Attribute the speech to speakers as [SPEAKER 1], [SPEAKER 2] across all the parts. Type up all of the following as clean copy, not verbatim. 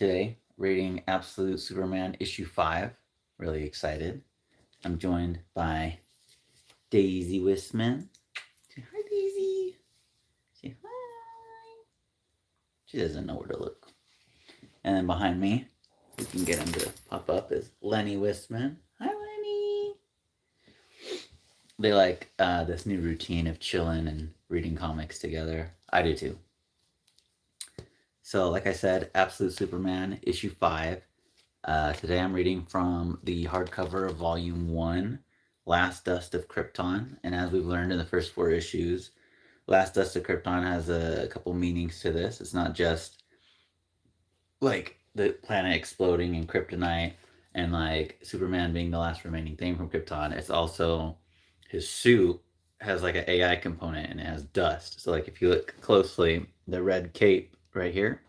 [SPEAKER 1] today, reading Absolute Superman issue 5. Really excited. I'm joined by Daisy Wisman. Say hi, Daisy. Say hi. She doesn't know where to look. And then behind me, we can get him to pop up, is Lenny Wisman. Hi, Lenny. They like this new routine of chilling and reading comics together. I do too. So, like I said, Absolute Superman issue 5. Today I'm reading from the hardcover of Volume 1, Last Dust of Krypton. And as we've learned in the first 4 issues, Last Dust of Krypton has a couple meanings to this. It's not just like the planet exploding in kryptonite and like Superman being the last remaining thing from Krypton. It's also his suit has like an AI component and it has dust. So like if you look closely, the red cape right here,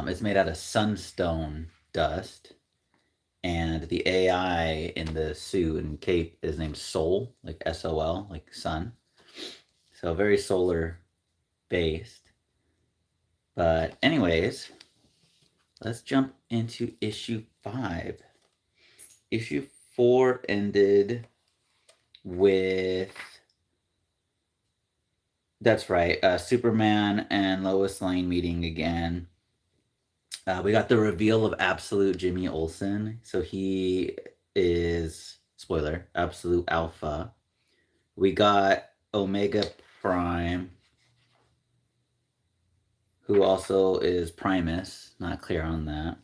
[SPEAKER 1] it's made out of sunstone dust, and the AI in the suit and cape is named Sol, like SOL, like sun. So very solar based. But anyways, let's jump into issue 5. Issue 4 ended with, that's right, Superman and Lois Lane meeting again. We got the reveal of Absolute Jimmy Olsen. So he is, spoiler, Absolute Alpha. We got Omega Prime, who also is Primus. Not clear on that.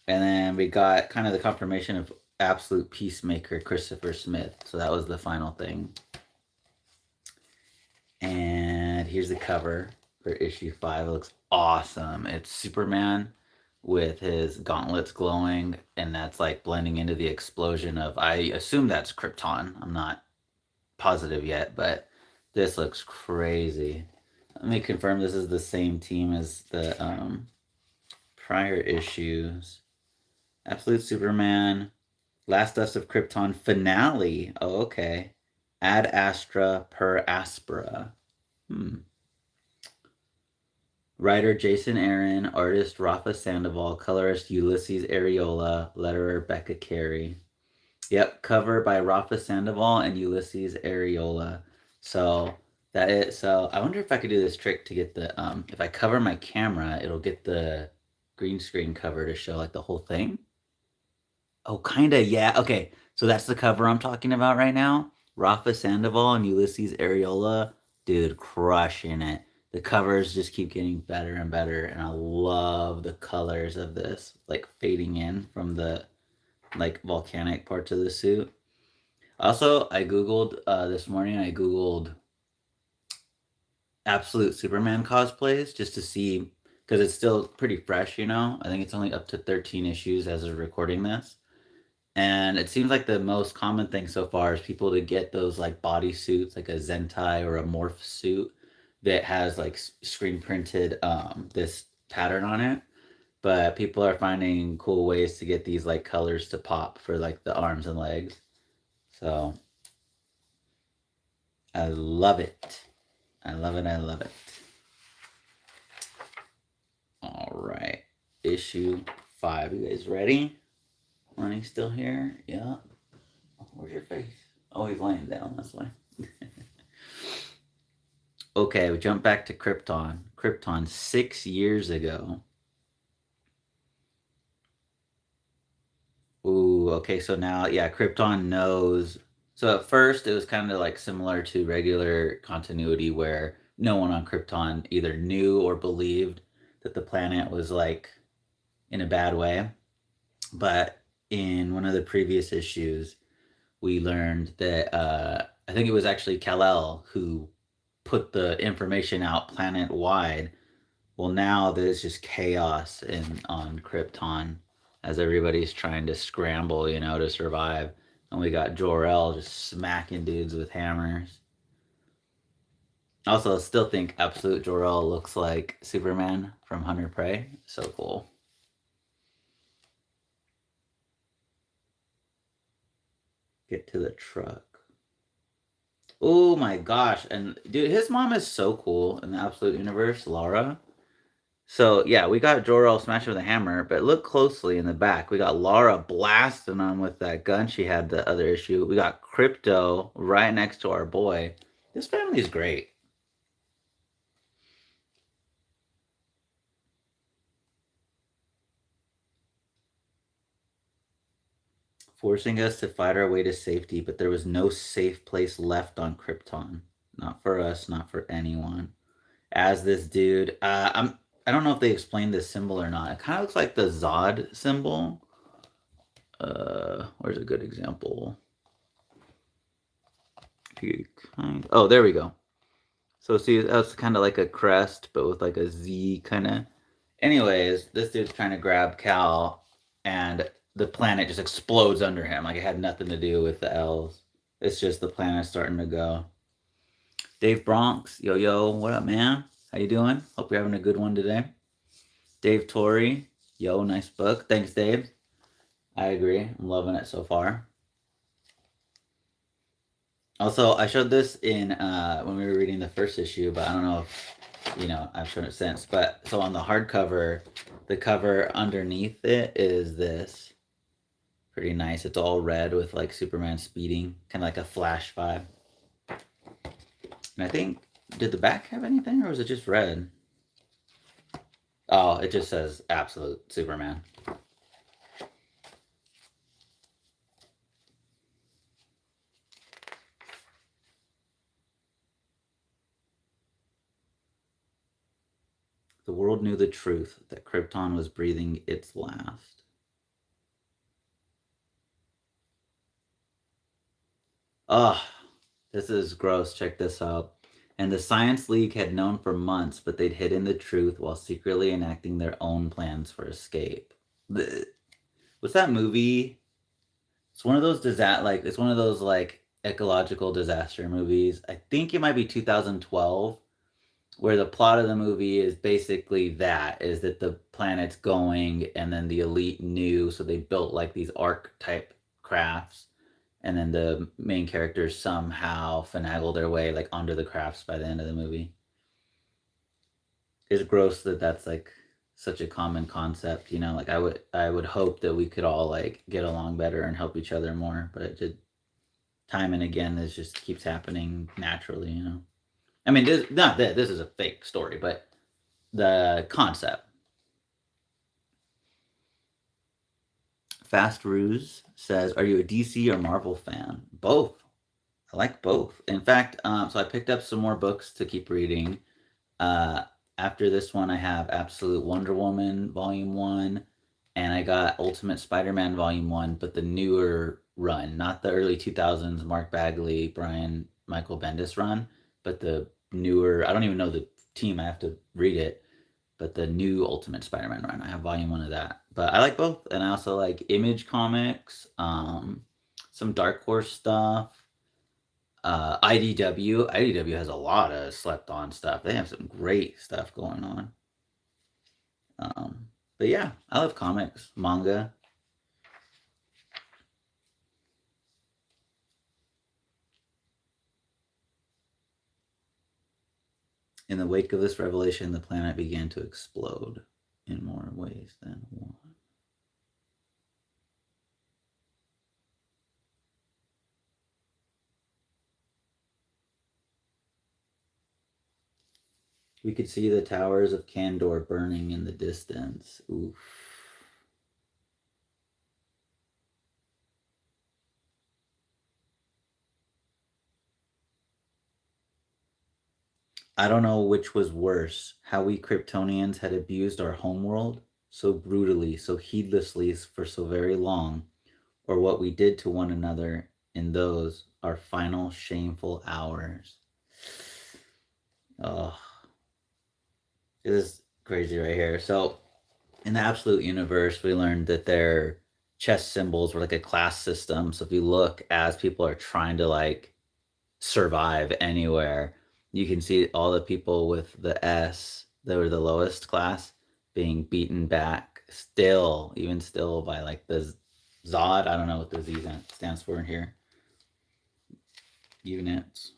[SPEAKER 1] And then we got kind of the confirmation of Absolute Peacemaker, Christopher Smith. So that was the final thing. And here's the cover for issue 5. It looks awesome. It's Superman with his gauntlets glowing, and that's like blending into the explosion of, I assume that's Krypton. I'm not positive yet, but this looks crazy. Let me confirm this is the same team as the prior issues. Absolute Superman, Last Dust of Krypton finale. Oh, okay. Ad Astra Per Aspera. Writer Jason Aaron, artist Rafa Sandoval, colorist Ulises Arreola, letterer Becca Carey. Yep, cover by Rafa Sandoval and Ulises Arreola. So that is, so I wonder if I could do this trick to get the if I cover my camera, it'll get the green screen cover to show like the whole thing. Oh, kinda, yeah. Okay, so that's the cover I'm talking about right now. Rafa Sandoval and Ulises Arreola, dude, crushing it. The covers just keep getting better and better, and I love the colors of this, like fading in from the like volcanic parts of the suit. Also, I googled this morning. I googled Absolute Superman cosplays just to see, because it's still pretty fresh. I think it's only up to 13 issues as of recording this. And it seems like the most common thing so far is people to get those like body suits, like a Zentai or a morph suit that has like screen printed this pattern on it. But people are finding cool ways to get these like colors to pop for like the arms and legs. So I love it. I love it. I love it. All right. Issue 5. You guys ready? Lenny's still here? Yeah. Where's your face? Oh, he's laying down. That's why. Okay, we jump back to Krypton. Krypton 6 years ago. Ooh, okay, so now, yeah, Krypton knows. So at first, it was kind of like similar to regular continuity where no one on Krypton either knew or believed that the planet was like in a bad way. But in one of the previous issues, we learned that I think it was actually Kal-El who put the information out planet wide. Well, now there's just chaos on Krypton as everybody's trying to scramble, to survive. And we got Jor-El just smacking dudes with hammers. Also, still think Absolute Jor-El looks like Superman from Hunter Prey. So cool. Get to the truck. Oh my gosh. And dude, his mom is so cool in the Absolute Universe, Laura. So yeah, we got Jor-El smashing with a hammer, but look closely in the back. We got Lara blasting him with that gun she had the other issue. We got Krypto right next to our boy. This family is great. Forcing us to fight our way to safety, but there was no safe place left on Krypton. Not for us, not for anyone. As this dude, I don't know if they explained this symbol or not. It kind of looks like the Zod symbol. Where's a good example? Oh, there we go. So see, that's kind of like a crest, but with like a Z kind of. Anyways, this dude's trying to grab Cal, and the planet just explodes under him. Like it had nothing to do with the L's. It's just the planet starting to go. Dave Bronx, yo, what up, man? How you doing? Hope you're having a good one today. Dave Torrey, yo, nice book. Thanks, Dave. I agree. I'm loving it so far. Also, I showed this in when we were reading the first issue, but I don't know if I've shown it since. But so on the hardcover, the cover underneath it is this. Pretty nice. It's all red with like Superman speeding, kind of like a Flash vibe. And I think, did the back have anything, or was it just red? Oh, it just says Absolute Superman. The world knew the truth that Krypton was breathing its last. Ugh, this is gross. Check this out. And the Science League had known for months, but they'd hidden the truth while secretly enacting their own plans for escape. What's that movie? It's one of those it's one of those like ecological disaster movies. I think it might be 2012, where the plot of the movie is basically that is that the planet's going, and then the elite knew, so they built like these arc type crafts, and then the main characters somehow finagle their way like onto the crafts by the end of the movie. It's gross that that's like such a common concept, like I would hope that we could all like get along better and help each other more, but it just time and again this just keeps happening naturally. I mean, this is a fake story, but the concept. Fast Ruse says, "Are you a DC or Marvel fan?" Both. I like both. In fact, so I picked up some more books to keep reading. Uh, After this one, I have Absolute Wonder Woman Volume 1, and I got Ultimate Spider Man Volume 1, but the newer run, not the early 2000s Mark Bagley, Brian Michael Bendis run, but the newer, I don't even know the team, I have to read it, but the new Ultimate Spider Man run. I have Volume 1 of that. But I like both, and I also like Image Comics, some Dark Horse stuff. IDW has a lot of slept on stuff. They have some great stuff going on. But yeah, I love comics, manga. In the wake of this revelation, the planet began to explode in more ways than one. We could see the towers of Kandor burning in the distance. Oof. I don't know which was worse, how we Kryptonians had abused our homeworld so brutally, so heedlessly for so very long, or what we did to one another in those, our final shameful hours. Oh, this is crazy right here. So, in the Absolute Universe, we learned that their chess symbols were like a class system. So, if you look as people are trying to like survive anywhere, you can see all the people with the S that were the lowest class being beaten back still, even still by like the Zod. I don't know what the Z stands for in here. Units.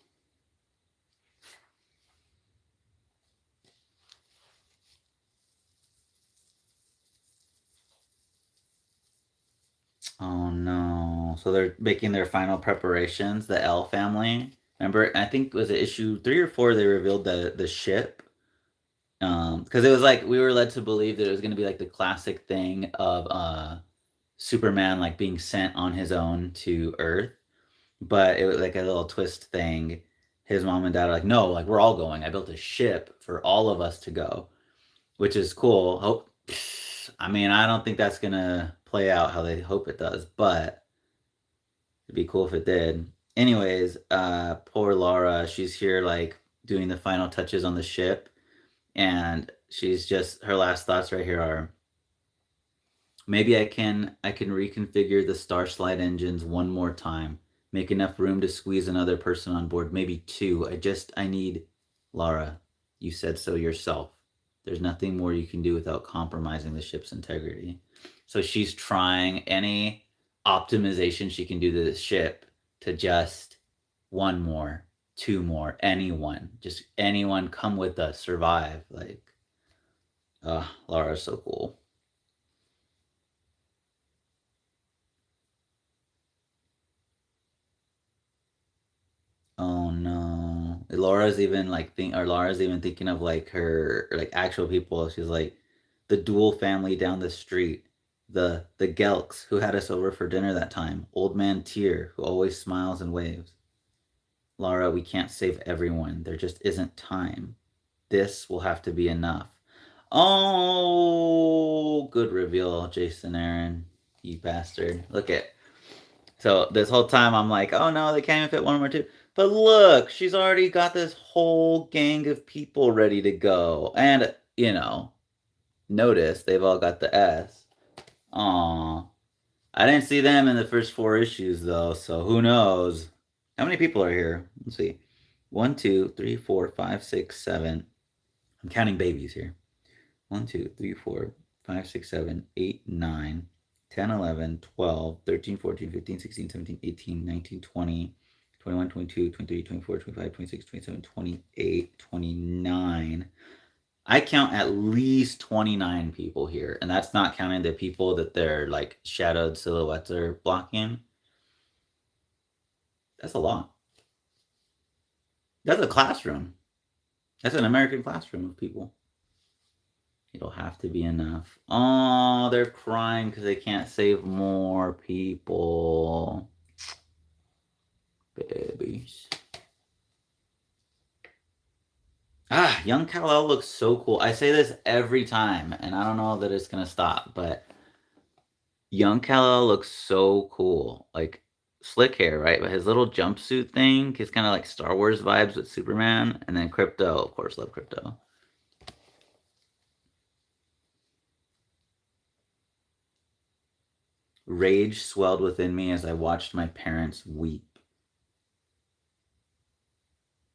[SPEAKER 1] Oh no. So they're making their final preparations, the L family. Remember, I think it was it issue 3 or 4 they revealed the ship. Because it was like we were led to believe that it was gonna be like the classic thing of Superman like being sent on his own to Earth. But it was like a little twist thing. His mom and dad are like, no, like we're all going. I built a ship for all of us to go, which is cool. Hope I mean, I don't think that's gonna play out how they hope it does, but it'd be cool if it did. Anyways, poor Laura, she's here like doing the final touches on the ship, and she's just her last thoughts right here are maybe I can reconfigure the Starslide engines one more time. Make enough room to squeeze another person on board, maybe two. I need Laura. You said so yourself. There's nothing more you can do without compromising the ship's integrity. So she's trying any optimization she can do to the ship to just one more, two more, anyone, just anyone come with us, survive. Like, Laura's so cool. Oh no. Laura's even thinking of like her like actual people. She's like the Dual family down the street. The Gelks who had us over for dinner that time. Old man Tyr who always smiles and waves. Laura, we can't save everyone. There just isn't time. This will have to be enough. Oh, good reveal, Jason Aaron. You bastard. Look at so this whole time I'm like, oh no, they can't even fit one more two. But look, she's already got this whole gang of people ready to go. And, notice they've all got the S. Aw. I didn't see them in the first 4 issues though, so who knows? How many people are here? Let's see. 1, 2, 3, 4, 5, 6, 7. I'm counting babies here. 1, 2, 3, 4, 5, 6, 7, 8, 9, 10, 11, 12, 13, 14, 15, 16, 17, 18, 19, 20, 21, 22, 23, 24, 25, 26, 27, 28, 29. I count at least 29 people here, and that's not counting the people that their like shadowed silhouettes are blocking. That's a lot. That's a classroom. That's an American classroom of people. It'll have to be enough. Oh, they're crying because they can't save more people. Babies. Young Kal-El looks so cool. I say this every time, and I don't know that it's gonna stop, but young Kal-El looks so cool. Like slick hair, right? But his little jumpsuit thing is kind of like Star Wars vibes with Superman, and then Krypto, of course, love Krypto. Rage swelled within me as I watched my parents weep.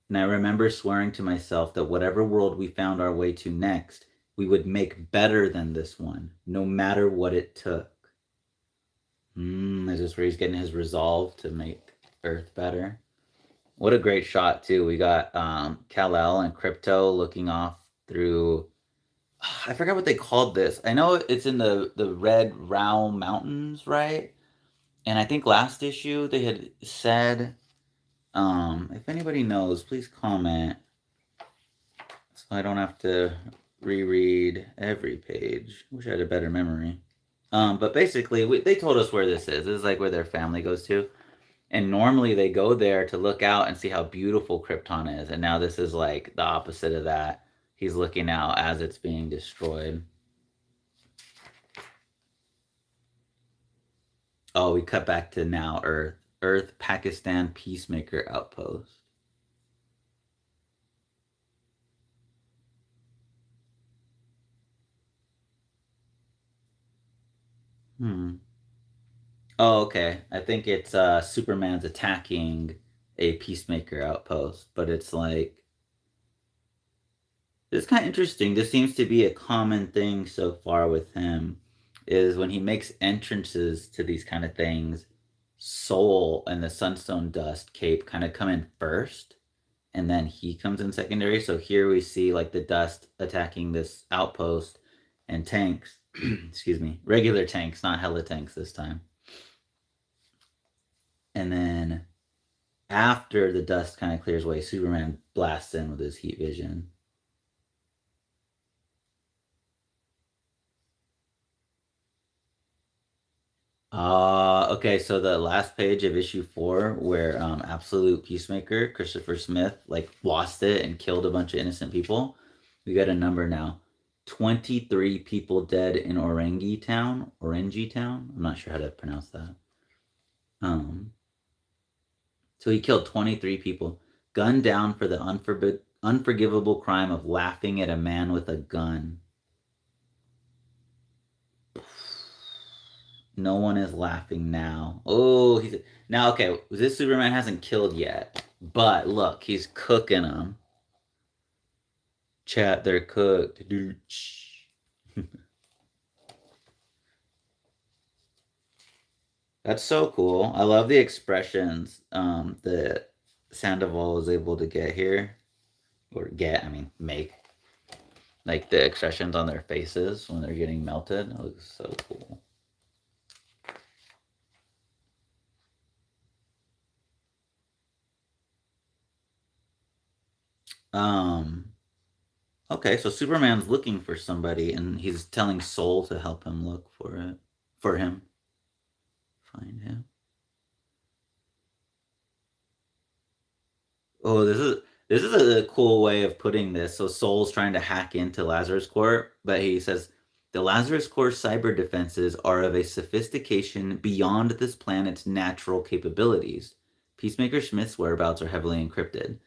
[SPEAKER 1] And I remember swearing to myself that whatever world we found our way to next, we would make better than this one, no matter what it took. Is this where he's getting his resolve to make Earth better? What a great shot, too. We got Kal-El and Krypto looking off through. I forgot what they called this. I know it's in the Red Row Mountains, right? And I think last issue they had said, if anybody knows, please comment so I don't have to reread every page. Wish I had a better memory. But basically, they told us where this is. This is like where their family goes to. And normally they go there to look out and see how beautiful Krypton is. And now this is like the opposite of that. He's looking out as it's being destroyed. Oh, we cut back to now Earth. Earth, Pakistan Peacemaker Outpost. Oh, okay. I think it's Superman's attacking a Peacemaker outpost, but it's like it's kind of interesting. This seems to be a common thing so far with him is when he makes entrances to these kind of things, Soul and the Sunstone Dust Cape kind of come in first, and then he comes in secondary. So here we see like the Dust attacking this outpost and tanks, excuse me, regular tanks, not hella tanks this time. And then after the dust kind of clears away, Superman blasts in with his heat vision. Okay, so the last page of issue 4, where Absolute Peacemaker, Christopher Smith, like lost it and killed a bunch of innocent people. We got a number now. 23 people dead in Orangi Town. I'm not sure how to pronounce that. Um, so he killed 23 people, gunned down for the unforgivable crime of laughing at a man with a gun. No one is laughing now. Oh, he's now okay. This Superman hasn't killed yet, but look, he's cooking them. Chat, they're cooked. That's so cool. I love the expressions that Sandoval was able to get here, or get. I mean, make like the expressions on their faces when they're getting melted. It looks so cool. Okay, so Superman's looking for somebody and he's telling Soul to help him look for it. For him. Find him. Oh, this is a cool way of putting this. So Soul's trying to hack into Lazarus Corp, but he says the Lazarus Corp cyber defenses are of a sophistication beyond this planet's natural capabilities. Peacemaker Smith's whereabouts are heavily encrypted.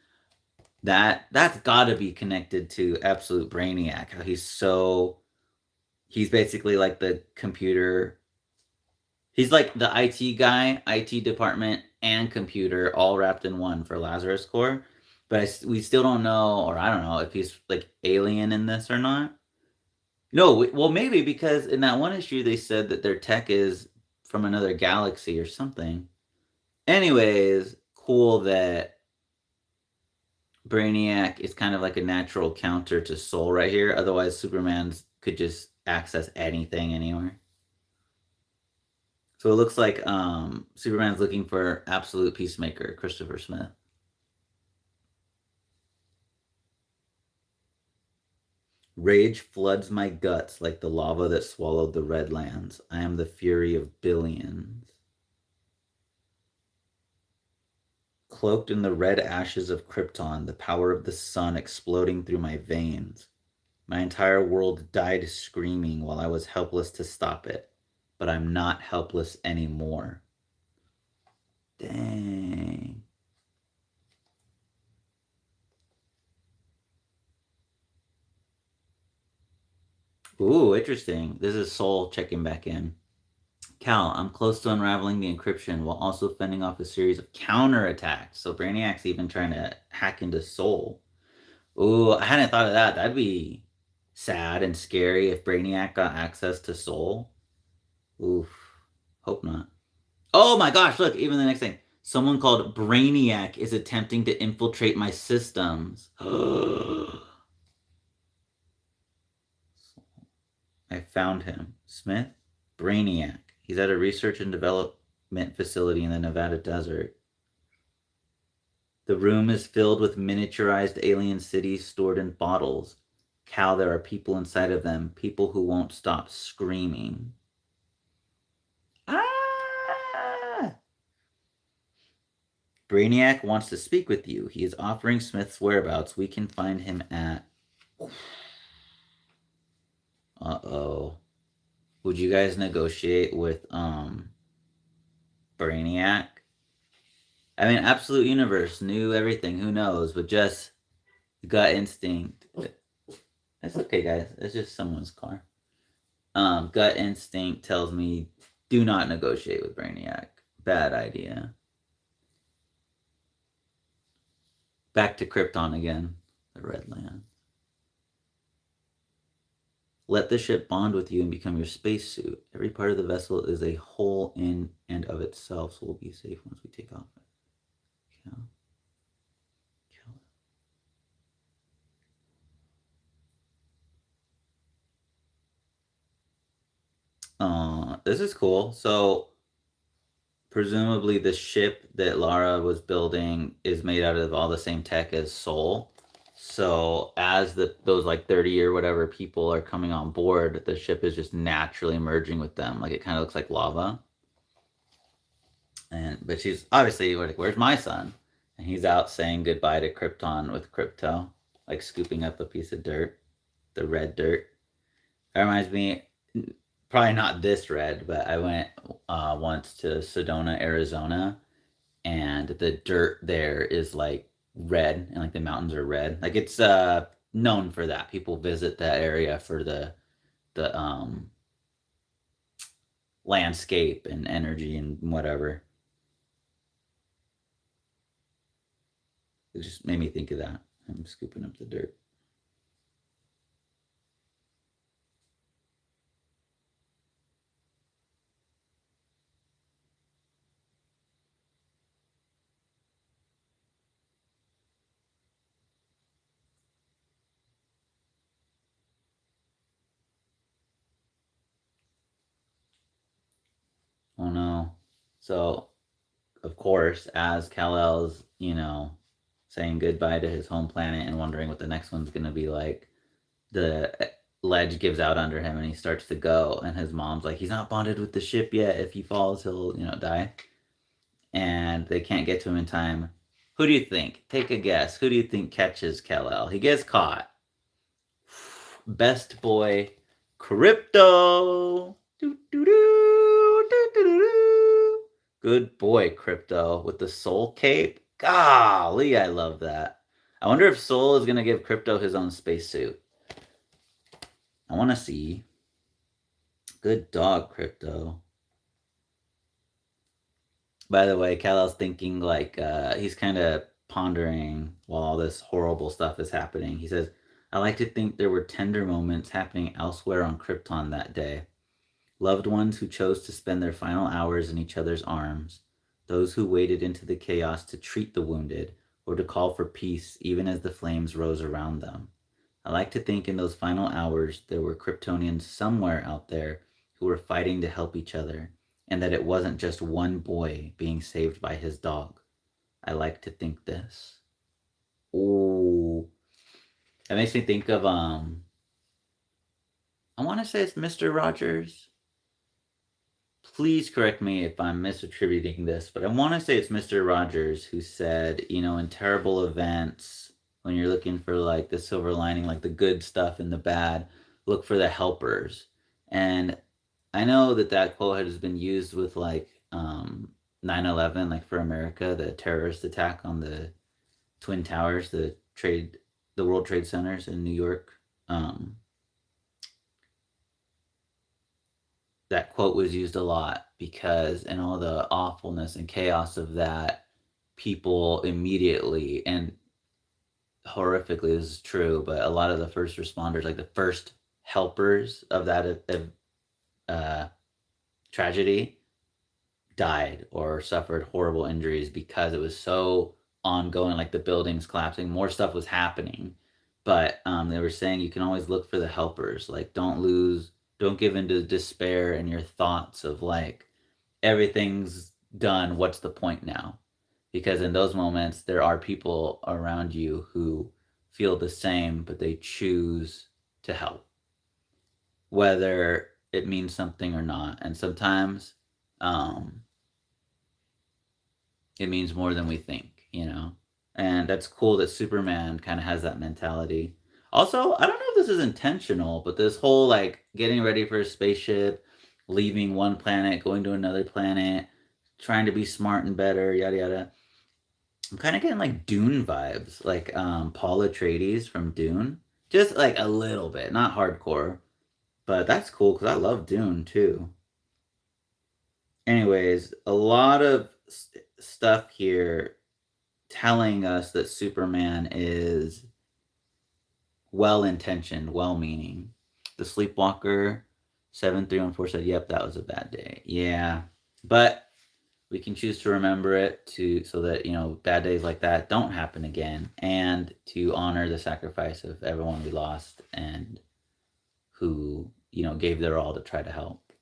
[SPEAKER 1] That's got to be connected to Absolute Brainiac. How he's basically like the computer. He's like the IT guy, IT department, and computer all wrapped in one for Lazarus Core. But we still don't know, or I don't know if he's like alien in this or not. No, well, maybe because in that one issue they said that their tech is from another galaxy or something. Anyways, cool that Brainiac is kind of like a natural counter to Soul right here. Otherwise, Superman could just access anything anywhere. So it looks like Superman's looking for Absolute Peacemaker, Christopher Smith. Rage floods my guts like the lava that swallowed the Redlands. I am the fury of billions. Cloaked in the red ashes of Krypton, the power of the sun exploding through my veins. My entire world died screaming while I was helpless to stop it. But I'm not helpless anymore. Dang. Ooh, interesting. This is Soul checking back in. Cal, I'm close to unraveling the encryption while also fending off a series of counterattacks. So Brainiac's even trying to hack into Soul. Ooh, I hadn't thought of that. That'd be sad and scary if Brainiac got access to Soul. Oof. Hope not. Oh my gosh, look, even the next thing. Someone called Brainiac is attempting to infiltrate my systems. I found him. Smith? Brainiac. He's at a research and development facility in the Nevada desert. The room is filled with miniaturized alien cities stored in bottles. Cal, there are people inside of them. People who won't stop screaming. Ah! Brainiac wants to speak with you. He is offering Smith's whereabouts. We can find him at... Uh-oh. Would you guys negotiate with Brainiac? I mean, Absolute Universe knew everything. Who knows? But just gut instinct. That's okay, guys. It's just someone's car. Gut instinct tells me do not negotiate with Brainiac. Bad idea. Back to Krypton again. The Red Land. Let the ship bond with you and become your spacesuit. Every part of the vessel is a whole in and of itself, so we'll be safe once we take off. This is cool. So presumably the ship that Lara was building is made out of all the same tech as Sol. So as those like 30 or whatever people are coming on board, the ship is just naturally merging with them. Like it kind of looks like lava. But she's obviously like, "Where's my son?" And he's out saying goodbye to Krypton with Crypto, like scooping up a piece of dirt, the red dirt. That reminds me, probably not this red, but I went once to Sedona, Arizona, and the dirt there is like red, and like the mountains are red. Like it's known for that. People visit that area for the landscape and energy and whatever. It just made me think of that. I'm scooping up the dirt. Oh no. So, of course, as Kal-El's, saying goodbye to his home planet and wondering what the next one's going to be like, the ledge gives out under him and he starts to go. And his mom's like, he's not bonded with the ship yet. If he falls, he'll, die. And they can't get to him in time. Who do you think? Take a guess. Who do you think catches Kal-El? He gets caught. Best boy, Crypto. Good boy, Crypto, with the Soul Cape. Golly, I love that. I wonder if Soul is going to give Crypto his own spacesuit. I want to see. Good dog, Crypto. By the way, Kal-El's thinking like he's kind of pondering while all this horrible stuff is happening. He says, "I like to think there were tender moments happening elsewhere on Krypton that day. Loved ones who chose to spend their final hours in each other's arms, those who waded into the chaos to treat the wounded or to call for peace even as the flames rose around them. I like to think in those final hours there were Kryptonians somewhere out there who were fighting to help each other, and that it wasn't just one boy being saved by his dog. I like to think this." Ooh. That makes me think of I want to say it's Mr. Rogers. Please correct me if I'm misattributing this, but I want to say it's Mr. Rogers who said, in terrible events, when you're looking for like the silver lining, like the good stuff and the bad, look for the helpers. And I know that quote has been used with like 9/11, like for America, the terrorist attack on the Twin Towers, the World Trade Centers in New York. That quote was used a lot because in all the awfulness and chaos of that, people immediately and horrifically, this is true, but a lot of the first responders, like the first helpers of that tragedy, died or suffered horrible injuries because it was so ongoing, like the buildings collapsing, more stuff was happening. But they were saying you can always look for the helpers. Like, don't give into despair and your thoughts of like, everything's done, what's the point now? Because in those moments, there are people around you who feel the same, but they choose to help, whether it means something or not. And sometimes it means more than we think. And that's cool that Superman kind of has that mentality. Also, I don't know if this is intentional, but this whole like getting ready for a spaceship, leaving one planet, going to another planet, trying to be smart and better, yada yada. I'm kind of getting like Dune vibes, like Paul Atreides from Dune, just like a little bit, not hardcore, but that's cool because I love Dune too. Anyways, a lot of stuff here telling us that Superman is well-intentioned, well-meaning. The Sleepwalker 7314 said, "Yep, that was a bad day." Yeah, but we can choose to remember it so that bad days like that don't happen again, and to honor the sacrifice of everyone we lost and who gave their all to try to help.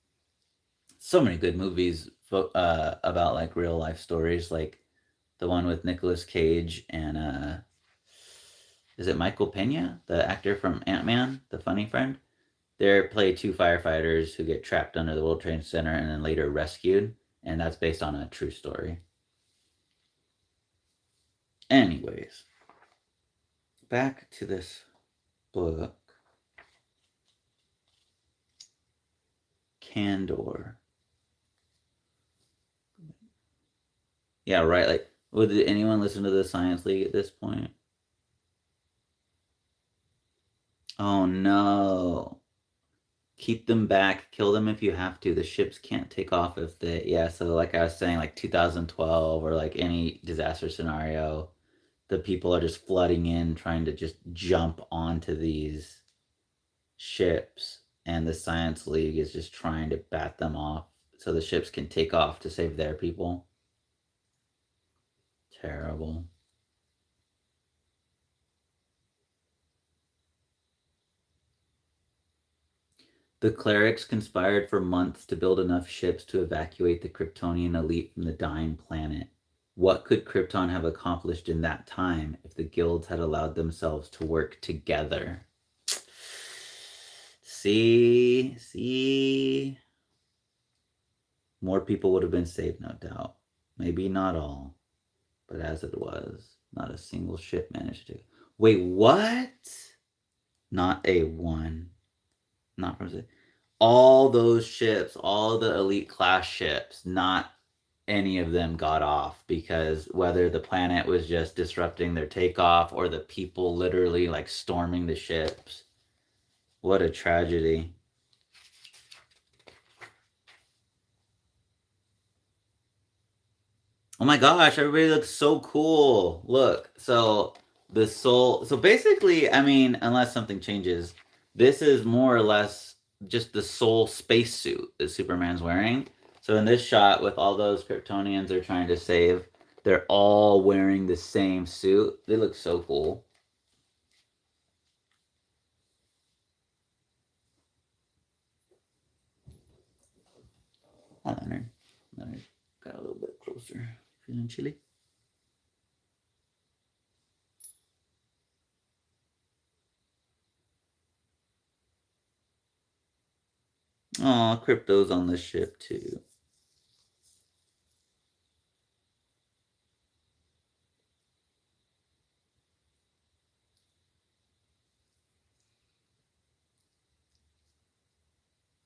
[SPEAKER 1] So many good movies about like real life stories, like the one with Nicolas Cage and is it Michael Pena, the actor from Ant-Man, the funny friend? They play two firefighters who get trapped under the World Trade Center and then later rescued, and that's based on a true story. Anyways, back to this book. Candor. Yeah, right. Like, would anyone listen to the Science League at this point? Oh no. Keep them back. Kill them if you have to. The ships can't take off if they. Yeah, so like I was saying, like 2012 or like any disaster scenario, the people are just flooding in, trying to just jump onto these ships, and the Science League is just trying to bat them off so the ships can take off to save their people. Terrible. The clerics conspired for months to build enough ships to evacuate the Kryptonian elite from the dying planet. What could Krypton have accomplished in that time if the guilds had allowed themselves to work together? See? More people would have been saved, no doubt. Maybe not all, but as it was, not a single ship managed to. Wait, what? Not a one. Not from all those ships, all the elite class ships, not any of them got off because whether the planet was just disrupting their takeoff or the people literally like storming the ships. What a tragedy. Oh my gosh, everybody looks so cool. Look, so the soul. So basically, I mean, unless something changes, this is more or less just the soul spacesuit that Superman's wearing. So in this shot, with all those Kryptonians they're trying to save, they're all wearing the same suit. They look so cool. Hi, Leonard. Leonard got a little bit closer. Feeling chilly? Oh, Crypto's on the ship too.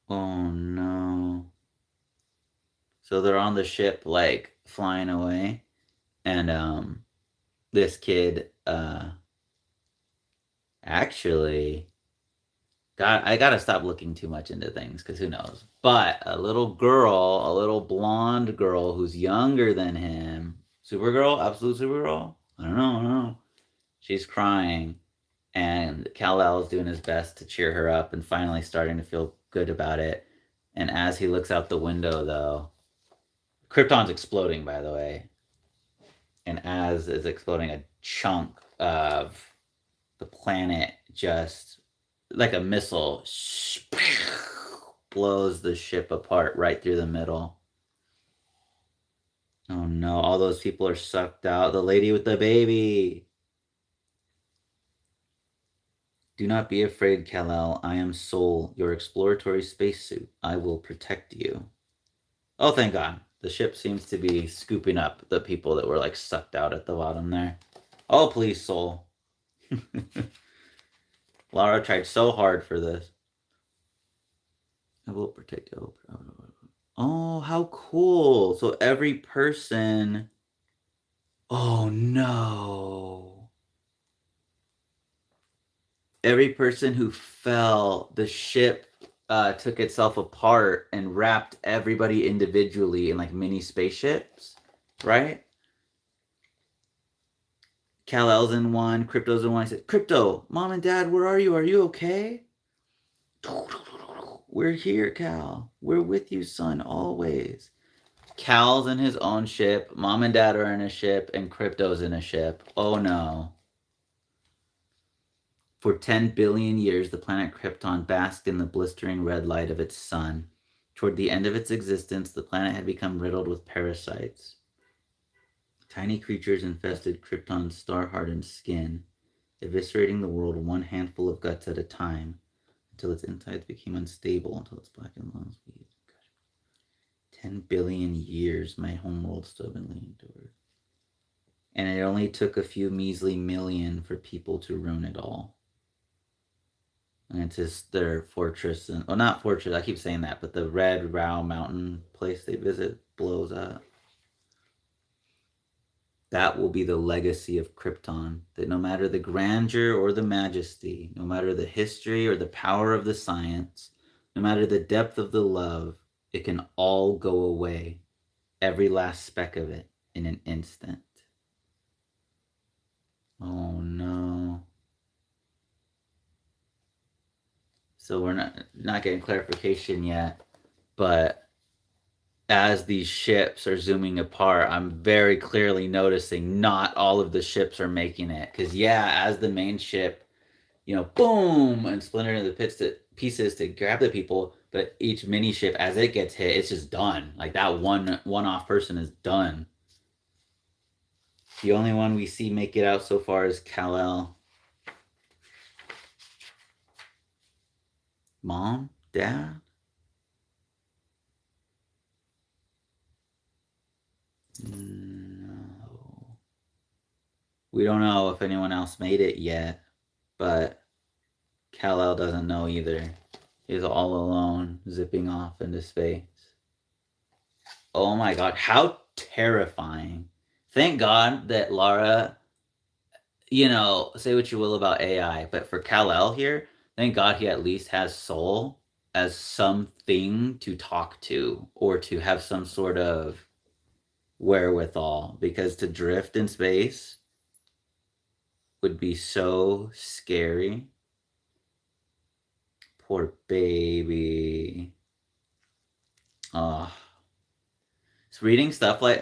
[SPEAKER 1] Oh no. So they're on the ship like flying away and this kid actually God, I gotta stop looking too much into things because who knows. But a little girl, a little blonde girl who's younger than him, Supergirl, absolute Supergirl. I don't know. She's crying, and Kal-El's doing his best to cheer her up, and finally starting to feel good about it. And as he looks out the window, though, Krypton's exploding, by the way, and as is exploding, a chunk of the planet just like a missile blows the ship apart right through the middle. Oh no, all those people are sucked out. The lady with the baby. Do not be afraid, Kal-El. I am Sol, your exploratory spacesuit. I will protect you. Oh, thank God. The ship seems to be scooping up the people that were like sucked out at the bottom there. Oh, please, Sol. Lara tried so hard for this. I will protect you. Oh, how cool. So every person. Oh no. Every person who fell, the ship took itself apart and wrapped everybody individually in like mini spaceships, right? Kal-El's in one, Crypto's in one. I said, Crypto, Mom and Dad, where are you? Are you okay? We're here, Cal. We're with you, son, always. Cal's in his own ship, Mom and Dad are in a ship, and Crypto's in a ship. Oh no. For 10 billion years, the planet Krypton basked in the blistering red light of its sun. Toward the end of its existence, the planet had become riddled with parasites. Tiny creatures infested Krypton's star-hardened skin, eviscerating the world one handful of guts at a time, until its insides became unstable, until its blackened lungs breathed. 10 billion years my homeworld stubbornly endured. And it only took a few measly million for people to ruin it all. And it's just their fortress, and well, not fortress, I keep saying that, but the Red Row Mountain place they visit blows up. That will be the legacy of Krypton, that no matter the grandeur or the majesty, no matter the history or the power of the science, no matter the depth of the love, it can all go away, every last speck of it, in an instant. Oh no. So we're not getting clarification yet, but as these ships are zooming apart, I'm very clearly noticing not all of the ships are making it. Because yeah, as the main ship, boom, and splinter into the pieces to grab the people, but each mini ship, as it gets hit, it's just done. Like that one-off person is done. The only one we see make it out so far is Kal-El. Mom? Dad? No. We don't know if anyone else made it yet, but Kal-El doesn't know either. He's all alone, zipping off into space. Oh my god, how terrifying. Thank God that Lara, say what you will about AI, but for Kal-El here, thank God he at least has soul as something to talk to or to have some sort of wherewithal, because to drift in space would be so scary. Poor baby. Oh. Reading stuff like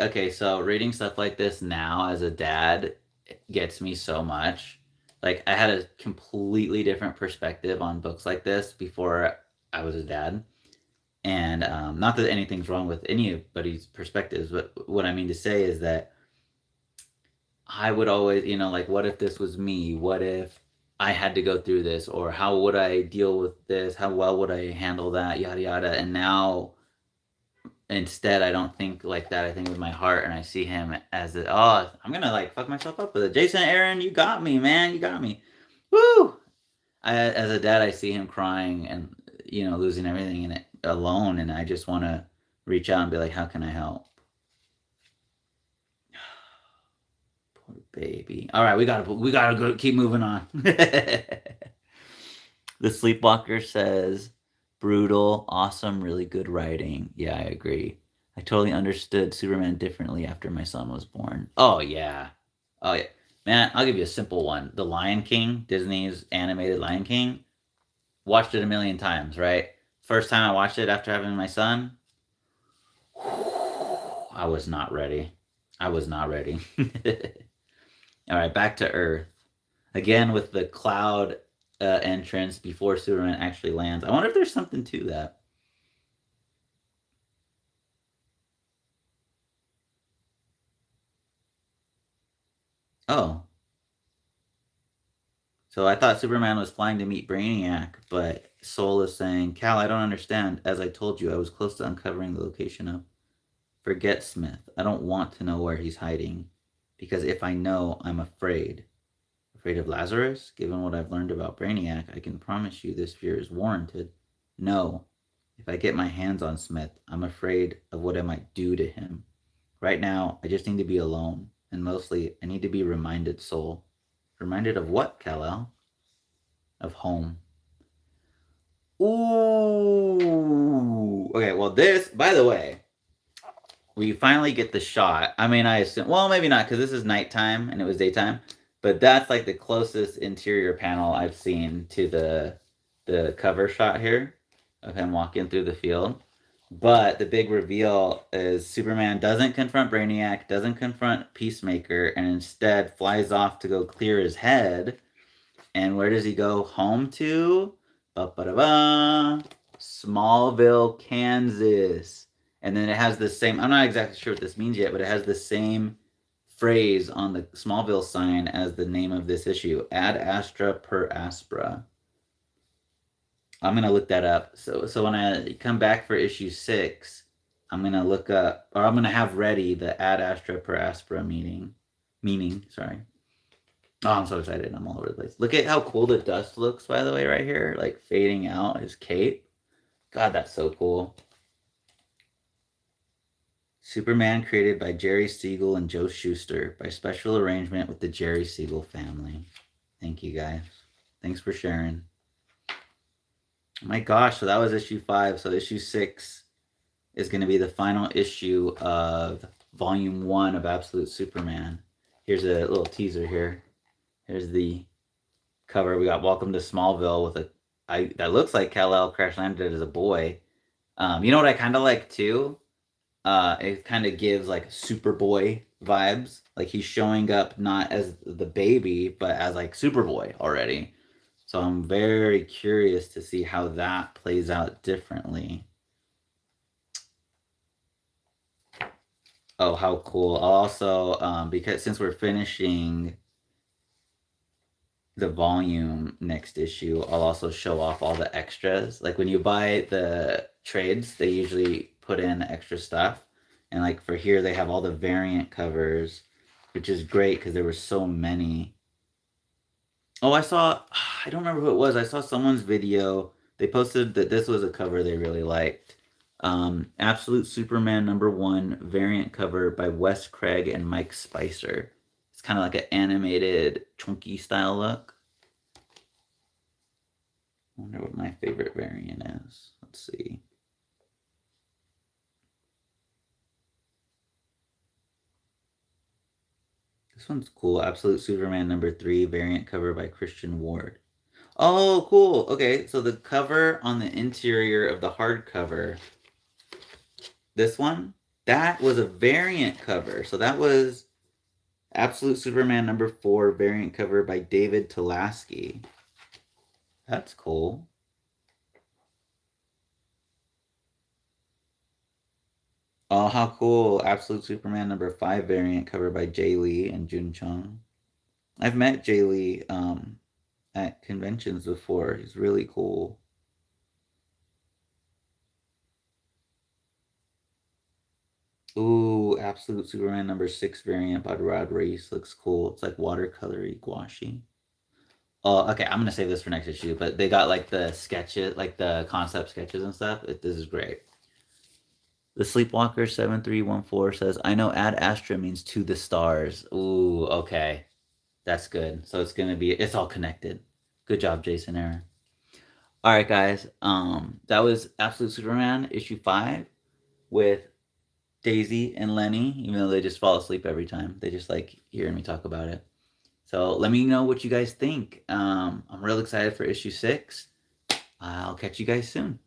[SPEAKER 1] this now as a dad gets me so much. Like I had a completely different perspective on books like this before I was a dad. And not that anything's wrong with anybody's perspectives, but what I mean to say is that I would always, like, what if this was me? What if I had to go through this? Or how would I deal with this? How well would I handle that? Yada, yada. And now, instead, I don't think like that. I think with my heart, and I see him as, I'm going to, like, fuck myself up with it. Jason, Aaron, you got me, man. You got me. Woo! As a dad, I see him crying and, losing everything in it alone. And I just want to reach out and be like, how can I help? Baby. All right, we gotta go. Keep moving on. The Sleepwalker says, brutal, awesome, really good writing. Yeah, I agree. I totally understood Superman differently after my son was born. Oh yeah. Man, I'll give you a simple one. The Lion King, Disney's animated Lion King. Watched it a million times, right? First time I watched it after having my son, I was not ready. All right, back to Earth. Again with the cloud entrance before Superman actually lands. I wonder if there's something to that. Oh. So I thought Superman was flying to meet Brainiac, but Soul is saying, Cal, I don't understand. As I told you, I was close to uncovering the location of... Forget Smith. I don't want to know where he's hiding. Because if I know, I'm afraid. Afraid of Lazarus? Given what I've learned about Brainiac, I can promise you this fear is warranted. No. If I get my hands on Smith, I'm afraid of what I might do to him. Right now, I just need to be alone. And mostly, I need to be reminded, Soul. Reminded of what, Kal-El? Of home. Ooh. Okay, well this, by the way, we finally get the shot. I mean, I assume, well, maybe not, because this is nighttime and it was daytime. But that's like the closest interior panel I've seen to the cover shot here of him walking through the field. But the big reveal is Superman doesn't confront Brainiac, doesn't confront Peacemaker, and instead flies off to go clear his head. And where does he go home to? Ba-ba-da-ba. Smallville, Kansas. And then it has the same, I'm not exactly sure what this means yet, but it has the same phrase on the Smallville sign as the name of this issue. Ad Astra Per Aspera. I'm going to look that up. So when I come back for issue 6, I'm going to look up, or I'm going to have ready the Ad Astra Per Aspera meaning, sorry. Oh, I'm so excited. I'm all over the place. Look at how cool the dust looks, by the way, right here. Like fading out his cape. God, that's so cool. Superman created by Jerry Siegel and Joe Shuster by special arrangement with the Jerry Siegel family. Thank you, guys. Thanks for sharing. Oh my gosh, so that was issue 5. So issue 6 is going to be the final issue of volume 1 of Absolute Superman. Here's a little teaser here. Here's the cover. We got Welcome to Smallville with that looks like Kal-El crash landed as a boy. You know what I kind of like too? It kind of gives like Superboy vibes. Like he's showing up not as the baby, but as like Superboy already. So I'm very curious to see how that plays out differently. Oh, how cool. I'll also, because since we're finishing the volume next issue, I'll also show off all the extras. Like when you buy the trades, they usually put in extra stuff. And like for here, they have all the variant covers, which is great because there were so many. Oh, I don't remember who it was. I saw someone's video. They posted that this was a cover they really liked. Absolute Superman #1 variant cover by Wes Craig and Mike Spicer. It's kind of like an animated, chunky style look. I wonder what my favorite variant is. Let's see. This one's cool. Absolute Superman #3 variant cover by Christian Ward. Oh, cool. Okay, so the cover on the interior of the hardcover, this one, that was a variant cover. So that was Absolute Superman #4 variant cover by David Tulaski. That's cool. Oh, how cool. Absolute Superman #5 variant cover by Jay Lee and Jun Chung. I've met Jay Lee at conventions before. He's really cool. Ooh, Absolute Superman #6 variant by Rod Reis looks cool. It's like watercolory gouache. Oh, okay, I'm gonna save this for next issue, but they got like the sketches, like the concept sketches and stuff. This is great. The Sleepwalker 7314 says, I know Ad Astra means to the stars. Ooh, okay. That's good. So it's all connected. Good job, Jason Aaron. All right, guys. That was Absolute Superman issue 5 with Daisy and Lenny, even though they just fall asleep every time. They just like hearing me talk about it. So let me know what you guys think. I'm real excited for issue 6. I'll catch you guys soon.